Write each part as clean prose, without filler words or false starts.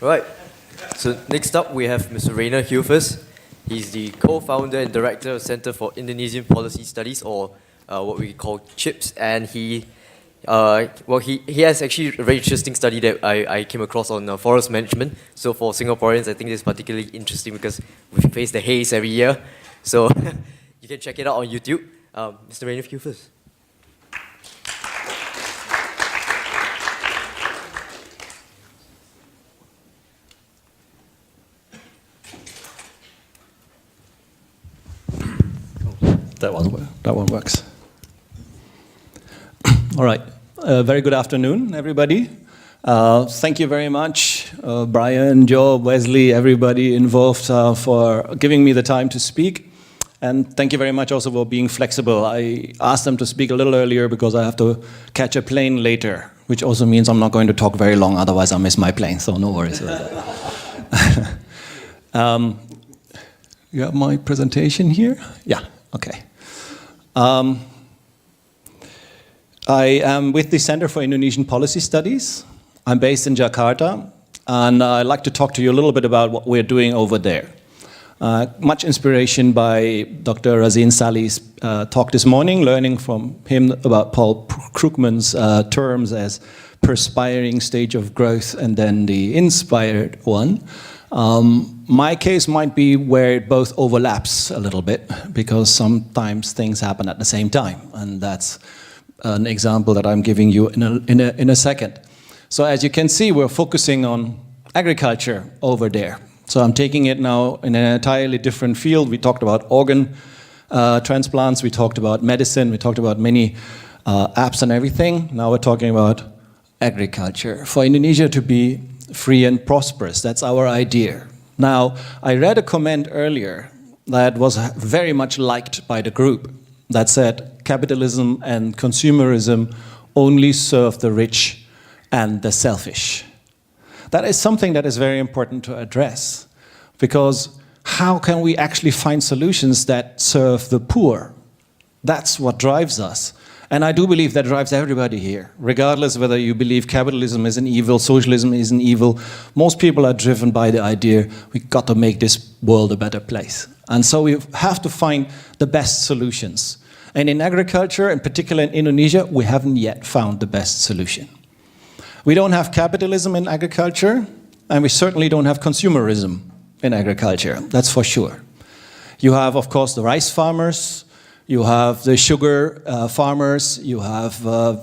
Right. So next up we have Mr. Rainer Heufers. He's the co-founder and director of Center for Indonesian Policy Studies, or what we call CIPs, and he has actually a very interesting study that I came across on forest management. So for Singaporeans, I think this is particularly interesting because we face the haze every year. So you can check it out on YouTube. Mr. Rainer Heufers. That one works. All right. Very good afternoon, everybody. Thank you very much, Brian, Joe, Wesley, everybody involved for giving me the time to speak. And thank you very much also for being flexible. I asked them to speak a little earlier because I have to catch a plane later, which also means I'm not going to talk very long, otherwise I'll miss my plane, so no worries. You have my presentation here? Yeah, okay. I am with the Center for Indonesian Policy Studies. I'm based in Jakarta, and I'd like to talk to you a little bit about what we're doing over there. Much inspiration by Dr. Razin Salih's talk this morning, learning from him about Paul Krugman's terms as perspiring stage of growth and then the inspired one. My case might be where it both overlaps a little bit, because sometimes things happen at the same time, and that's an example that I'm giving you in a second. So as you can see, we're focusing on agriculture over there. So I'm taking it now in an entirely different field. We talked about organ transplants, we talked about medicine, we talked about many apps and everything. Now we're talking about agriculture. For Indonesia to be free and prosperous, that's our idea. Now, I read a comment earlier that was very much liked by the group that said capitalism and consumerism only serve the rich and the selfish. That is something that is very important to address, because how can we actually find solutions that serve the poor? That's what drives us. And I do believe that drives everybody here, regardless whether you believe capitalism is an evil, socialism is an evil. Most people are driven by the idea we've got to make this world a better place. And so we have to find the best solutions. And in agriculture, in particular in Indonesia, we haven't yet found the best solution. We don't have capitalism in agriculture, and we certainly don't have consumerism in agriculture, that's for sure. You have, of course, the rice farmers, you have the sugar farmers, you have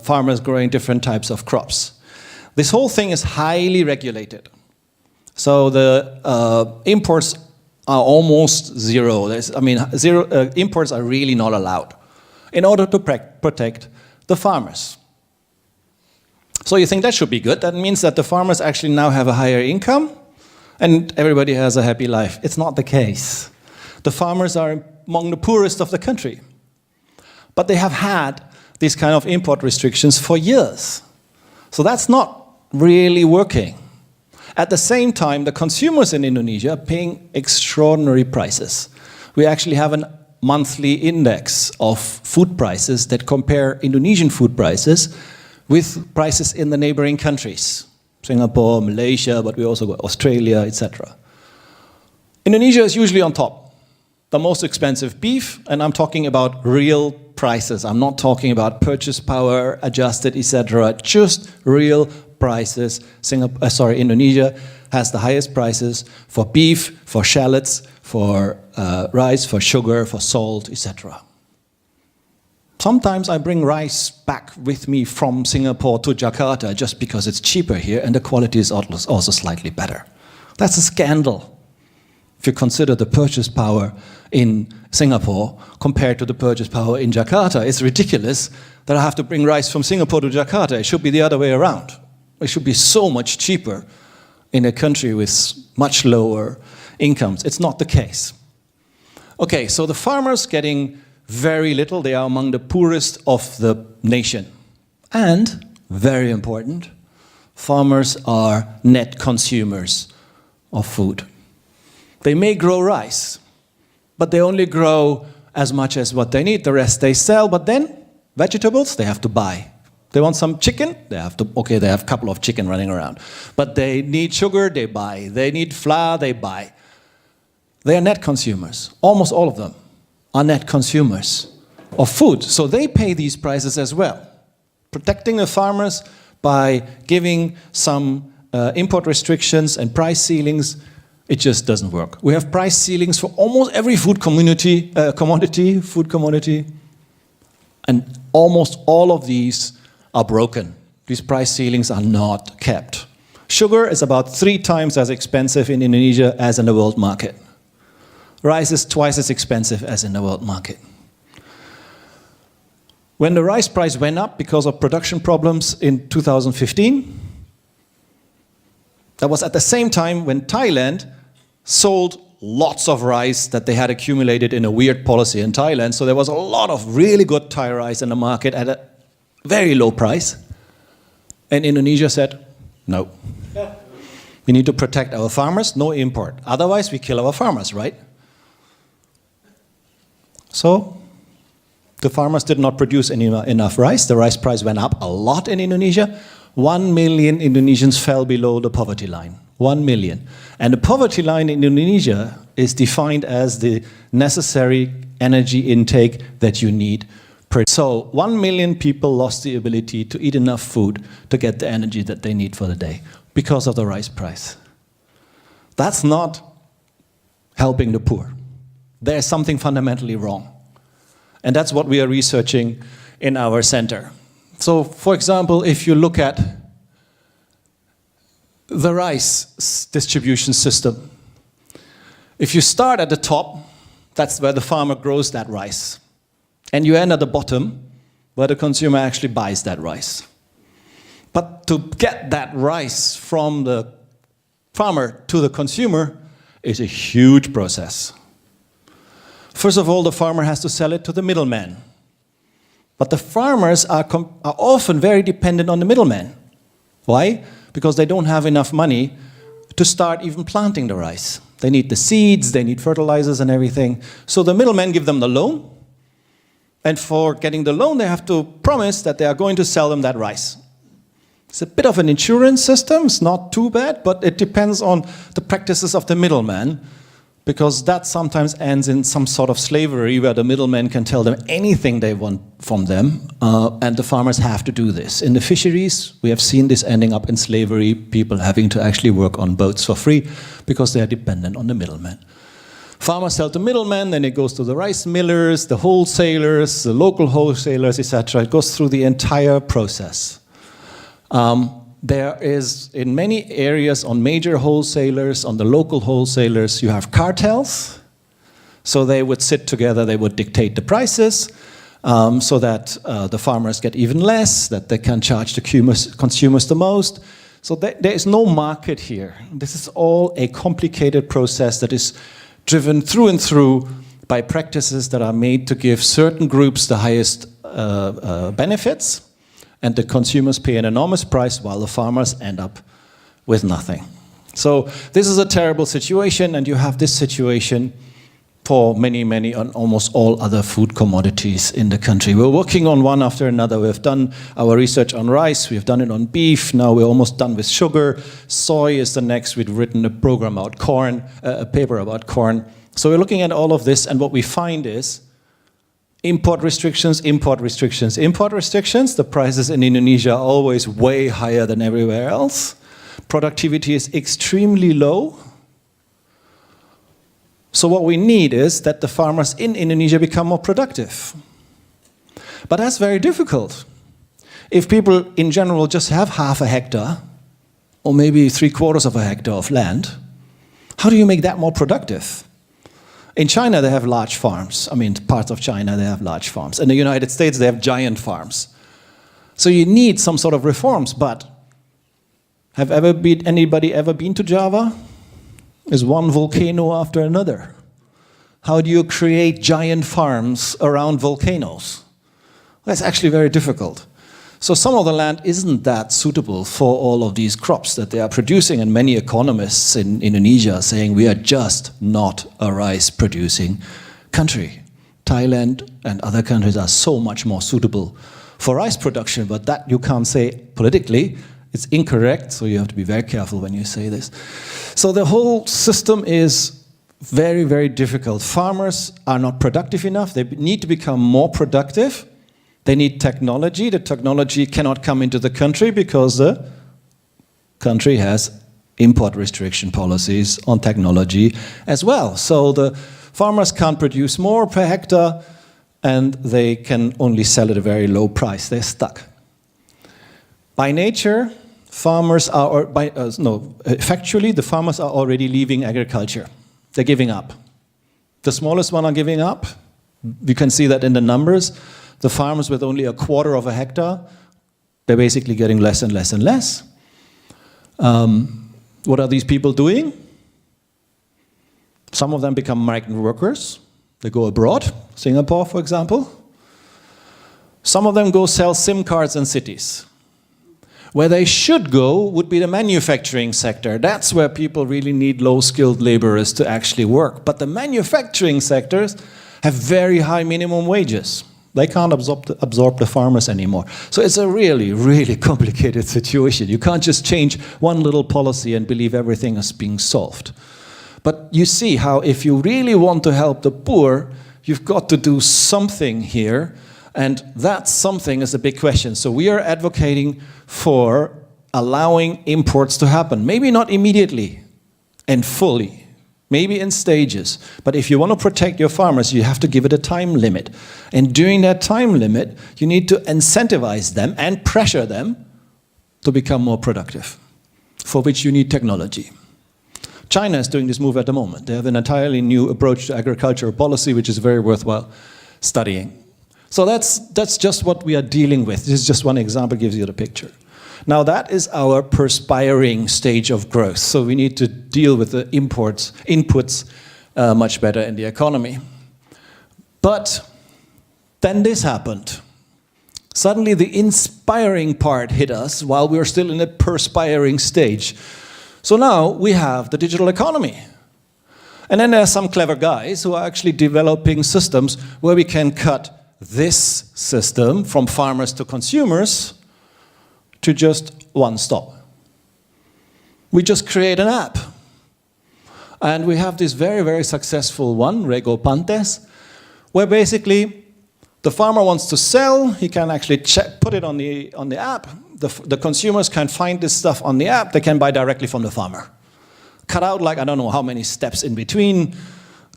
farmers growing different types of crops. This whole thing is highly regulated. So the imports are almost zero. Imports are really not allowed in order to protect the farmers. So you think that should be good. That means that the farmers actually now have a higher income and everybody has a happy life. It's not the case. The farmers are among the poorest of the country. But they have had these kind of import restrictions for years. So that's not really working. At the same time, the consumers in Indonesia are paying extraordinary prices. We actually have a monthly index of food prices that compare Indonesian food prices with prices in the neighboring countries. Singapore, Malaysia, but we also got Australia, etc. Indonesia is usually on top. The most expensive beef, and I'm talking about real prices. I'm not talking about purchase power adjusted, etc. Just real prices. Indonesia has the highest prices for beef, for shallots, for rice, for sugar, for salt, etc. Sometimes I bring rice back with me from Singapore to Jakarta just because it's cheaper here and the quality is also slightly better. That's a scandal. If you consider the purchase power in Singapore compared to the purchase power in Jakarta, it's ridiculous that I have to bring rice from Singapore to Jakarta. It should be the other way around. It should be so much cheaper in a country with much lower incomes. It's not the case. Okay, so the farmers getting very little. They are among the poorest of the nation. And, very important, farmers are net consumers of food. They may grow rice, but they only grow as much as what they need. The rest they sell, but then vegetables they have to buy. They want some chicken, they have a couple of chicken running around. But they need sugar, they buy. They need flour, they buy. They are net consumers. Almost all of them are net consumers of food. So they pay these prices as well. Protecting the farmers by giving some import restrictions and price ceilings, it just doesn't work. We have price ceilings for almost every food commodity, and almost all of these are broken. These price ceilings are not kept. Sugar is about 3 times as expensive in Indonesia as in the world market. Rice is twice as expensive as in the world market. When the rice price went up because of production problems in 2015, that was at the same time when Thailand sold lots of rice that they had accumulated in a weird policy in Thailand. So there was a lot of really good Thai rice in the market at a very low price. And Indonesia said, no. We need to protect our farmers, no import. Otherwise, we kill our farmers, right? So the farmers did not produce enough rice. The rice price went up a lot in Indonesia. 1 million Indonesians fell below the poverty line. 1 million. And the poverty line in Indonesia is defined as the necessary energy intake that you need per. So 1 million people lost the ability to eat enough food to get the energy that they need for the day because of the rice price. That's not helping the poor. There's something fundamentally wrong. And that's what we are researching in our center. So, for example, if you look at the rice distribution system, if you start at the top, that's where the farmer grows that rice. And you end at the bottom, where the consumer actually buys that rice. But to get that rice from the farmer to the consumer is a huge process. First of all, the farmer has to sell it to the middleman. But the farmers are often very dependent on the middleman. Why? Because they don't have enough money to start even planting the rice. They need the seeds, they need fertilizers and everything. So the middlemen give them the loan. And for getting the loan, they have to promise that they are going to sell them that rice. It's a bit of an insurance system. It's not too bad, but it depends on the practices of the middleman, because that sometimes ends in some sort of slavery where the middlemen can tell them anything they want from them, and the farmers have to do this. In the fisheries, we have seen this ending up in slavery, people having to actually work on boats for free because they are dependent on the middlemen. Farmers sell to middlemen, then it goes to the rice millers, the wholesalers, the local wholesalers, etc. It goes through the entire process. There is, in many areas, on major wholesalers, on the local wholesalers, you have cartels. So they would sit together, they would dictate the prices, so that the farmers get even less, that they can charge the consumers the most. So there is no market here. This is all a complicated process that is driven through and through by practices that are made to give certain groups the highest benefits, and the consumers pay an enormous price while the farmers end up with nothing. So this is a terrible situation, and you have this situation for many, many, and almost all other food commodities in the country. We're working on one after another. We've done our research on rice, we've done it on beef, now we're almost done with sugar. Soy is the next. We've written a program about corn, a paper about corn. So we're looking at all of this, and what we find is import restrictions, import restrictions, import restrictions. The prices in Indonesia are always way higher than everywhere else. Productivity is extremely low. So what we need is that the farmers in Indonesia become more productive. But that's very difficult. If people in general just have half a hectare, or maybe 3/4 of a hectare of land, how do you make that more productive? In China, they have large farms. I mean, parts of China, they have large farms. In the United States, they have giant farms. So you need some sort of reforms, but have anybody ever been to Java? Is one volcano after another. How do you create giant farms around volcanoes? That's actually very difficult. So some of the land isn't that suitable for all of these crops that they are producing, and many economists in Indonesia are saying we are just not a rice-producing country. Thailand and other countries are so much more suitable for rice production, but that you can't say politically. It's incorrect, so you have to be very careful when you say this. So the whole system is very, very difficult. Farmers are not productive enough. They need to become more productive. They need technology. The technology cannot come into the country because the country has import restriction policies on technology as well. So the farmers can't produce more per hectare, and they can only sell at a very low price. They're stuck. By nature, farmers are, factually, the farmers are already leaving agriculture. They're giving up. The smallest one are giving up. You can see that in the numbers. The farmers with only a quarter of a hectare, they're basically getting less and less and less. What are these people doing? Some of them become migrant workers. They go abroad, Singapore, for example. Some of them go sell SIM cards in cities. Where they should go would be the manufacturing sector. That's where people really need low-skilled laborers to actually work. But the manufacturing sectors have very high minimum wages. They can't absorb the farmers anymore. So it's a really, really complicated situation. You can't just change one little policy and believe everything is being solved. But you see how if you really want to help the poor, you've got to do something here. And that something is a big question. So we are advocating for allowing imports to happen. Maybe not immediately and fully, maybe in stages. But if you want to protect your farmers, you have to give it a time limit. And during that time limit, you need to incentivize them and pressure them to become more productive, for which you need technology. China is doing this move at the moment. They have an entirely new approach to agricultural policy, which is very worthwhile studying. So that's just what we are dealing with. This is just one example, gives you the picture. Now that is our perspiring stage of growth. So we need to deal with the inputs much better in the economy. But then this happened. Suddenly the inspiring part hit us while we were still in a perspiring stage. So now we have the digital economy. And then there are some clever guys who are actually developing systems where we can cut this system from farmers to consumers to just one stop. We just create an app. And we have this very, very successful one, Rego Pantes, where basically the farmer wants to sell, he can actually put it on the app. The consumers can find this stuff on the app, they can buy directly from the farmer. Cut out like I don't know how many steps in between,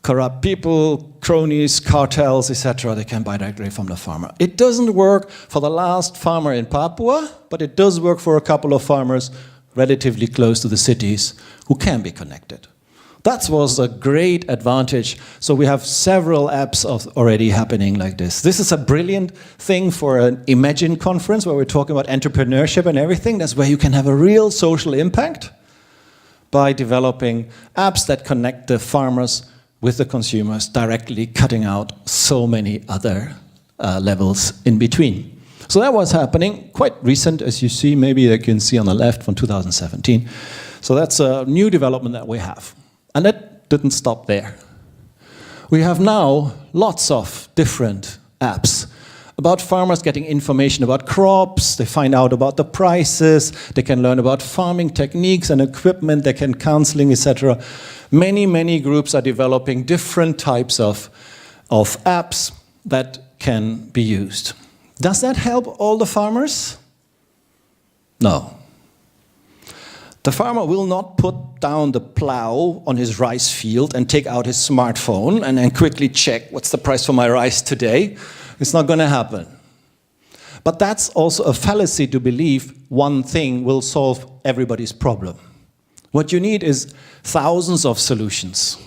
corrupt people, cronies, cartels, etc. They can buy directly from the farmer. It doesn't work for the last farmer in Papua, but it does work for a couple of farmers relatively close to the cities who can be connected. That was a great advantage. So we have several apps already happening like this. This is a brilliant thing for an Imagine conference where we're talking about entrepreneurship and everything. That's where you can have a real social impact by developing apps that connect the farmers with the consumers, directly cutting out so many other levels in between. So that was happening, quite recent, as you see, maybe you can see on the left from 2017. So that's a new development that we have. And that didn't stop there. We have now lots of different apps about farmers getting information about crops, they find out about the prices, they can learn about farming techniques and equipment, they can counseling, etc. Many, many groups are developing different types of apps that can be used. Does that help all the farmers? No. The farmer will not put down the plow on his rice field and take out his smartphone and then quickly check what's the price for my rice today. It's not going to happen. But that's also a fallacy to believe one thing will solve everybody's problem. What you need is thousands of solutions.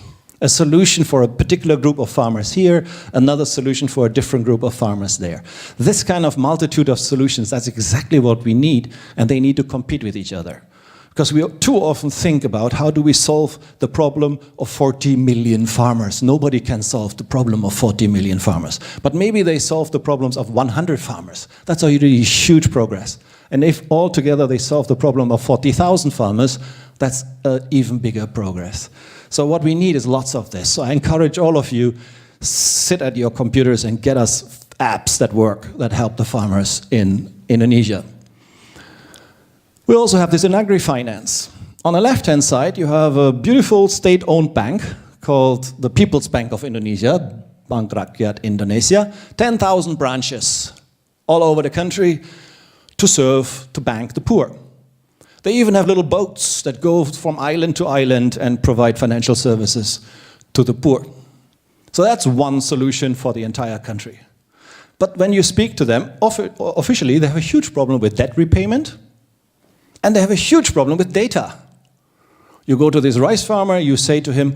A solution for a particular group of farmers here, another solution for a different group of farmers there. This kind of multitude of solutions, that's exactly what we need, and they need to compete with each other. Because we too often think about how do we solve the problem of 40 million farmers. Nobody can solve the problem of 40 million farmers. But maybe they solve the problems of 100 farmers. That's already huge progress. And if altogether they solve the problem of 40,000 farmers, that's even bigger progress. So what we need is lots of this. So I encourage all of you, sit at your computers and get us apps that work, that help the farmers in Indonesia. We also have this in agri-finance. On the left-hand side, you have a beautiful state-owned bank called the People's Bank of Indonesia, Bank Rakyat Indonesia, 10,000 branches all over the country to bank the poor. They even have little boats that go from island to island and provide financial services to the poor. So that's one solution for the entire country. But when you speak to them, officially they have a huge problem with debt repayment, and they have a huge problem with data. You go to this rice farmer, you say to him,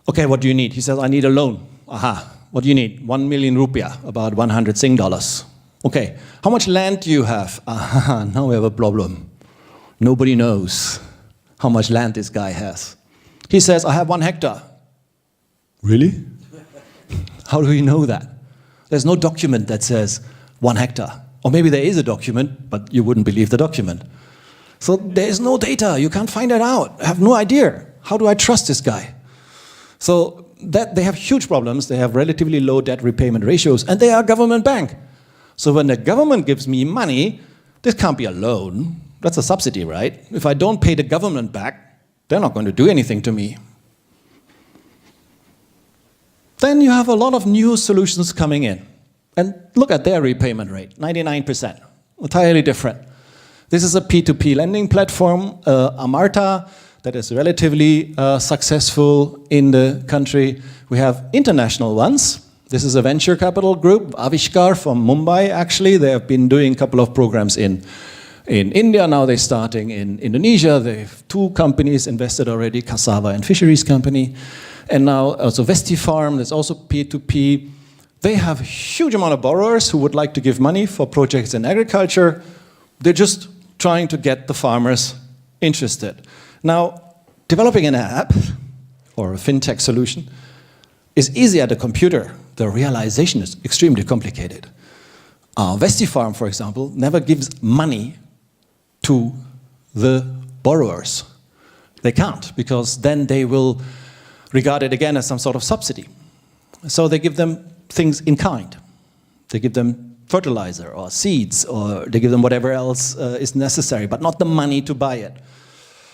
okay, what do you need? He says, I need a loan. Aha, what do you need? 1 million rupiah, about 100 Sing dollars. Okay, how much land do you have? Aha, now we have a problem. Nobody knows how much land this guy has. He says, I have 1 hectare. Really? How do we know that? There's no document that says 1 hectare. Or maybe there is a document, but you wouldn't believe the document. So there is no data. You can't find it out. I have no idea. How do I trust this guy? So that they have huge problems. They have relatively low debt repayment ratios, and they are a government bank. So when the government gives me money, this can't be a loan. That's a subsidy, right? If I don't pay the government back, they're not going to do anything to me. Then you have a lot of new solutions coming in. And look at their repayment rate, 99%, entirely different. This is a P2p lending platform, Amarta, that is relatively successful in the country. We have international ones. This is a venture capital group, Avishkar from Mumbai, actually. They have been doing a couple of programs in India. Now they're starting in Indonesia. They have 2 companies invested already, Cassava and Fisheries Company. And now also Vestifarm, there's also P2P. They have a huge amount of borrowers who would like to give money for projects in agriculture. They're just trying to get the farmers interested. Now, developing an app or a fintech solution is easy at a computer. The realization is extremely complicated. Vestifarm, for example, never gives money to the borrowers. They can't, because then they will regard it again as some sort of subsidy. So they give them things in kind. They give them fertilizer or seeds, or they give them whatever else is necessary, but not the money to buy it.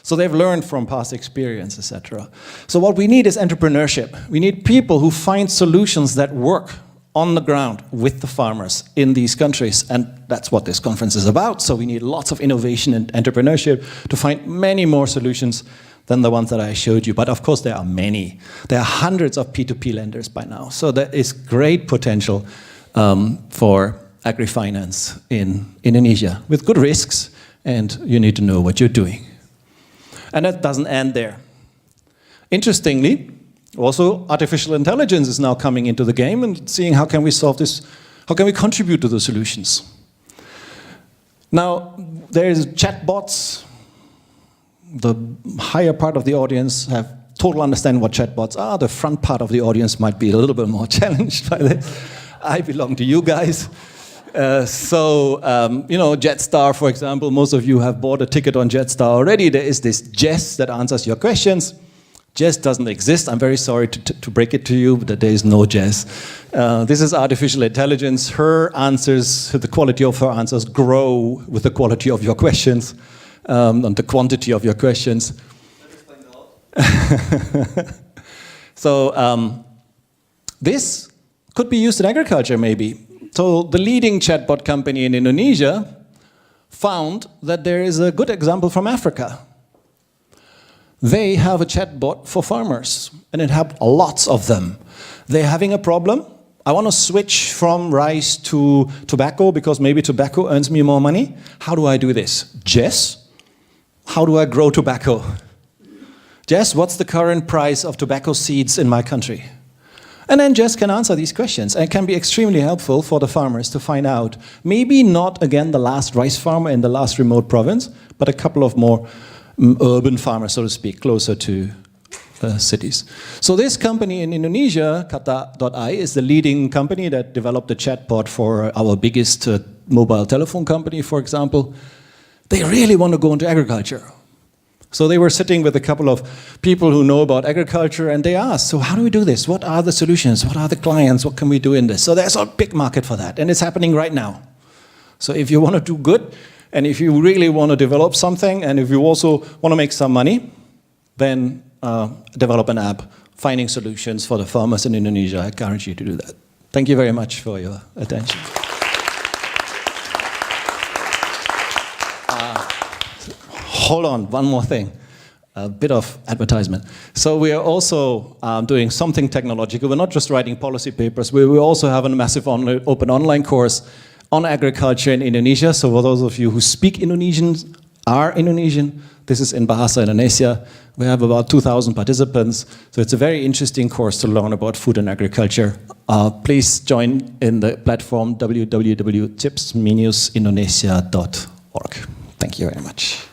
So they've learned from past experience, etc. So what we need is entrepreneurship. We need people who find solutions that work on the ground with the farmers in these countries, and that's what this conference is about. So we need lots of innovation and entrepreneurship to find many more solutions than the ones that I showed you. But of course there are many. There are hundreds of P2P lenders by now. So there is great potential for agri-finance in Indonesia with good risks, and you need to know what you're doing. And that doesn't end there. Interestingly, also artificial intelligence is now coming into the game and seeing how can we solve this, how can we contribute to the solutions. Now, there is chatbots. The higher part of the audience have total understanding what chatbots are. The front part of the audience might be a little bit more challenged by this. I belong to you guys. You know, Jetstar, for example, most of you have bought a ticket on Jetstar already. There is this Jess that answers your questions. Jess doesn't exist. I'm very sorry to break it to you, but there is no Jess. This is artificial intelligence. Her answers, the quality of her answers grow with the quality of your questions, and the quantity of your questions. So this could be used in agriculture, maybe. So the leading chatbot company in Indonesia found that there is a good example from Africa. They have a chatbot for farmers, and it helped lots of them. They're having a problem. I want to switch from rice to tobacco because maybe tobacco earns me more money. How do I do this? Jess, how do I grow tobacco? Jess, what's the current price of tobacco seeds in my country? And then Jess can answer these questions, and it can be extremely helpful for the farmers to find out, maybe not again the last rice farmer in the last remote province, but a couple of more urban farmers, so to speak, closer to cities. So this company in Indonesia, Kata.ai, is the leading company that developed a chatbot for our biggest mobile telephone company, for example. They really want to go into agriculture. So they were sitting with a couple of people who know about agriculture, and they asked, so how do we do this? What are the solutions? What are the clients? What can we do in this? So there's a big market for that, and it's happening right now. So if you want to do good, and if you really want to develop something, and if you also want to make some money, then develop an app, finding solutions for the farmers in Indonesia. I encourage you to do that. Thank you very much for your attention. Hold on, one more thing. A bit of advertisement. So we are also doing something technological. We're not just writing policy papers. We also have a massive open online course on agriculture in Indonesia. So for those of you who speak Indonesian, are Indonesian, this is in Bahasa Indonesia. We have about 2,000 participants. So it's a very interesting course to learn about food and agriculture. Please join in the platform www.chips-indonesia.org. Thank you very much.